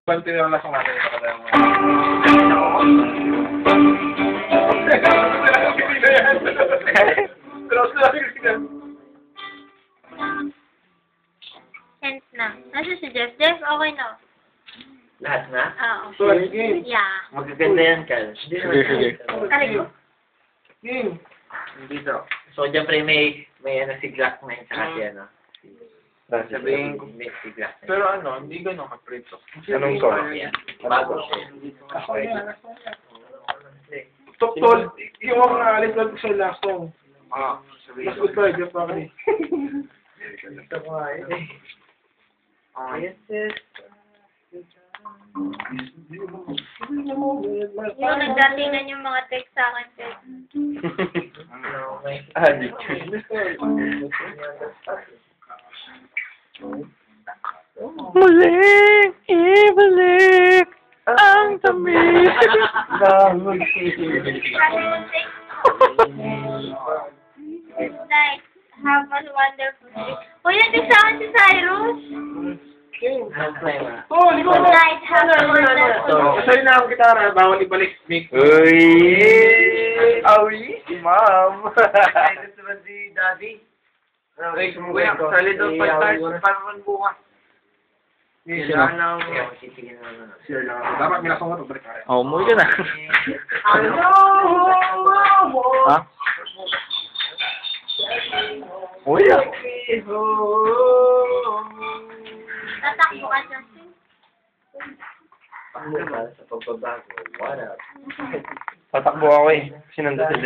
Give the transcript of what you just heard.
Pantino na sa mga tayo mo. Sense na. Nasa si Jeff? Jeff, okay na. Lahat na? Oo. So, game. Yeah. Magaganda yan, Cal. Sige. Aray ko. Game. Dito. So, dyan pre, may ano, si Glock na yun sa kasi, ano. Sabihin ko. May si Glock na yun. Pero ano, hindi ganun ka-preto. Anong song? Bago. Tol, yung mga alis lang sa last song. Last good try, Jeff Bakri. Gusto ko nga eh. Yes, yes. Yung nagdatingan yung mga text sa akin. Muling ibalik ang tamis. Good night. Have a wonderful day. Uy, nag-text sa akin si Cyrus. Tol, ikaw Good na. night. Have a wonderful day. Sa'yo na ang gitara, bawal ibalik. Mick. Uy! Awi! Si Ma'am! Ay, gusto ba si Daddy? Ay, kuya, sali doon pag-start bukas. Sila lang. Sige na. Sure lang ako. Dapat minasong ko ito, balik ka rin. Oh, umuwi ka na. Ha? Uy ah! Tatakbo ka, Justin. Sa pagbabago. What up? Tatakbo ako eh. Sinunod si